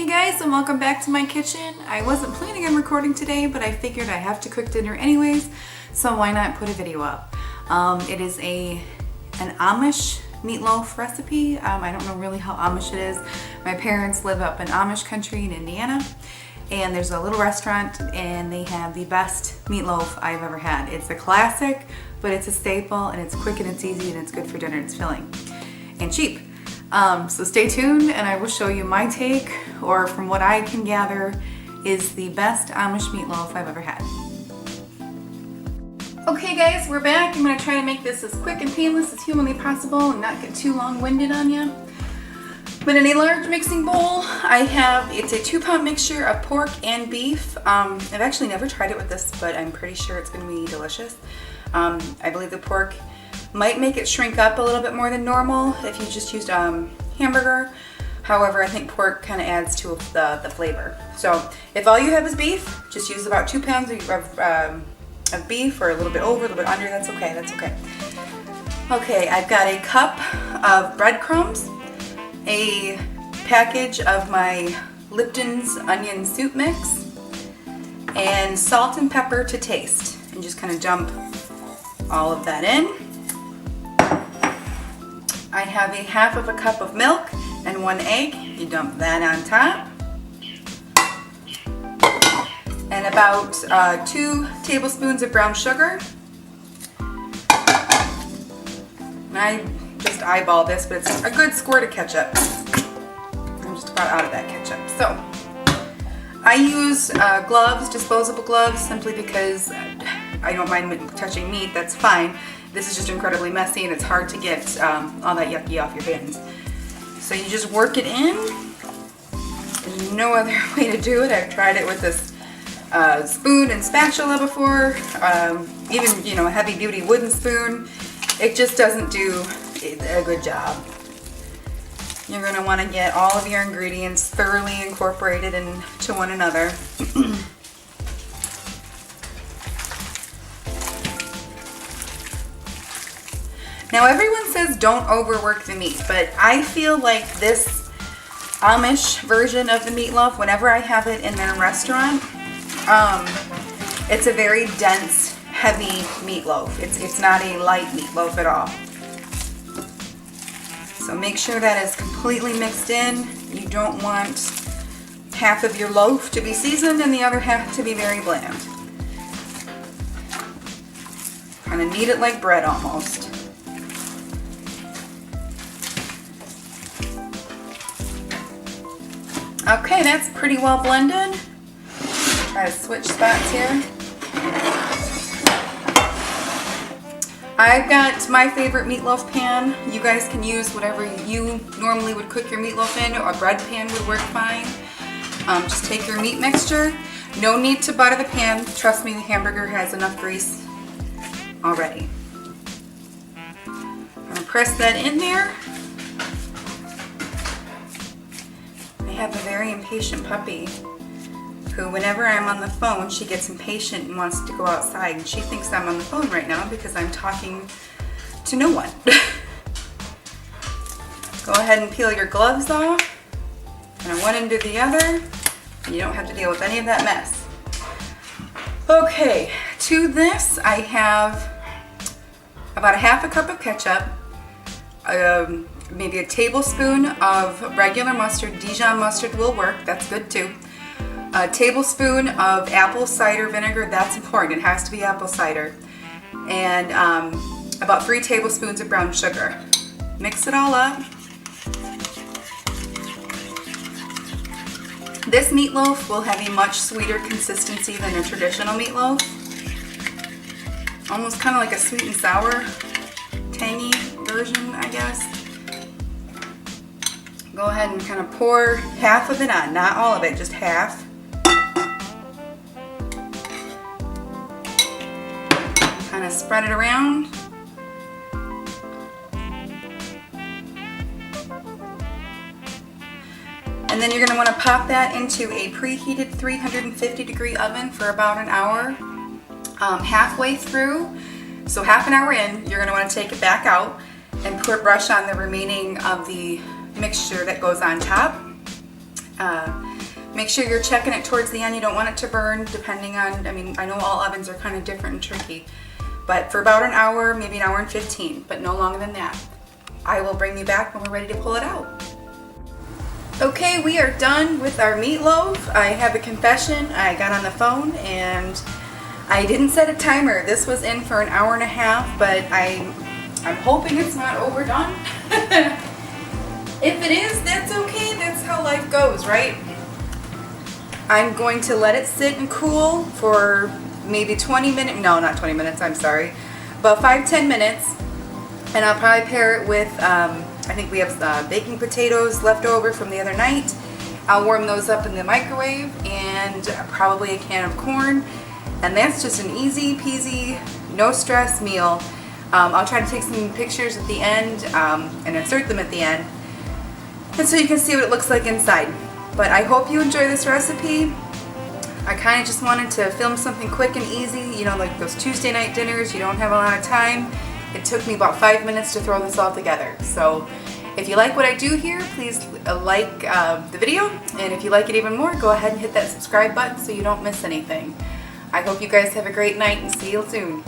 Hey guys, and welcome back to my kitchen. I wasn't planning on recording today, but I figured I have to cook dinner anyways, so why not put a video up. It is an Amish meatloaf recipe. I don't know really how Amish it is. My parents live up in Amish country in Indiana, and there's a little restaurant and they have the best meatloaf I've ever had. It's a classic, but it's a staple, and it's quick and it's easy and it's good for dinner. It's filling and cheap. So stay tuned and I will show you my take, or from what I can gather, is the best Amish meatloaf I've ever had. Okay guys, we're back. I'm going to try to make this as quick and painless as humanly possible and not get too long-winded on you. But in a large mixing bowl, it's a 2-pound mixture of pork and beef. I've actually never tried it with this, but I'm pretty sure it's going to be delicious. I believe the pork might make it shrink up a little bit more than normal if you just used hamburger. However, I think pork kind of adds to the flavor. So if all you have is beef, just use about 2 pounds of beef, or a little bit over, a little bit under. That's okay. That's okay. Okay, I've got a cup of breadcrumbs, a package of my Lipton's onion soup mix, and salt and pepper to taste. And just kind of dump all of that in. I have a half of a cup of milk and 1 egg. You dump that on top. And about 2 tablespoons of brown sugar. And I just eyeball this, but it's a good squirt of ketchup. I'm just about out of that ketchup. So I use gloves, disposable gloves, simply because I don't mind touching meat. That's fine. This is just incredibly messy and it's hard to get all that yucky off your hands. So you just work it in. There's no other way to do it. I've tried it with this spoon and spatula before, even a heavy duty wooden spoon. It just doesn't do a good job. You're going to want to get all of your ingredients thoroughly incorporated into one another. Now everyone says don't overwork the meat, but I feel like this Amish version of the meatloaf, whenever I have it in their restaurant, it's a very dense, heavy meatloaf. It's not a light meatloaf at all. So make sure that is completely mixed in. You don't want half of your loaf to be seasoned and the other half to be very bland. Kind of knead it like bread almost. Okay, that's pretty well blended. Try to switch spots here. I've got my favorite meatloaf pan. You guys can use whatever you normally would cook your meatloaf in, or a bread pan would work fine. Just take your meat mixture. No need to butter the pan. Trust me, the hamburger has enough grease already. I'm gonna press that in there. I have a very impatient puppy who, whenever I'm on the phone, she gets impatient and wants to go outside, and she thinks I'm on the phone right now because I'm talking to no one. Go ahead and peel your gloves off, and one into the other, and you don't have to deal with any of that mess. Okay, to this I have about a half a cup of ketchup, maybe a tablespoon of regular mustard. Dijon mustard will work, that's good too. A tablespoon of apple cider vinegar, that's important, it has to be apple cider. And about 3 tablespoons of brown sugar. Mix it all up. This meatloaf will have a much sweeter consistency than a traditional meatloaf. Almost kind of like a sweet and sour, tangy version, I guess. Go ahead and kind of pour half of it on, not all of it, just half. Kind of spread it around. And then you're going to want to pop that into a preheated 350-degree oven for about an hour. Halfway through, so half an hour in, you're going to want to take it back out and brush on the remaining of the mixture that goes on top. Make sure you're checking it towards the end. You don't want it to burn, depending on, I mean, I know all ovens are kind of different and tricky, but for about an hour, maybe an hour and 15, but no longer than that. I will bring you back when we're ready to pull it out. Okay, we are done with our meatloaf. I have a confession. I got on the phone and I didn't set a timer. This was in for an hour and a half, but I'm hoping it's not overdone. If it is, that's okay. That's how life goes, right? I'm going to let it sit and cool for maybe 20 minutes. No, not 20 minutes, I'm sorry. About 5-10 minutes. And I'll probably pair it with, I think we have baking potatoes left over from the other night. I'll warm those up in the microwave and probably a can of corn. And that's just an easy peasy, no stress meal. I'll try to take some pictures at the end and insert them at the end. And so you can see what it looks like inside. But I hope you enjoy this recipe. I kind of just wanted to film something quick and easy, you know, like those Tuesday night dinners, you don't have a lot of time. It took me about 5 minutes to throw this all together. So if you like what I do here, please like the video. And if you like it even more, go ahead and hit that subscribe button so you don't miss anything. I hope you guys have a great night and see you soon.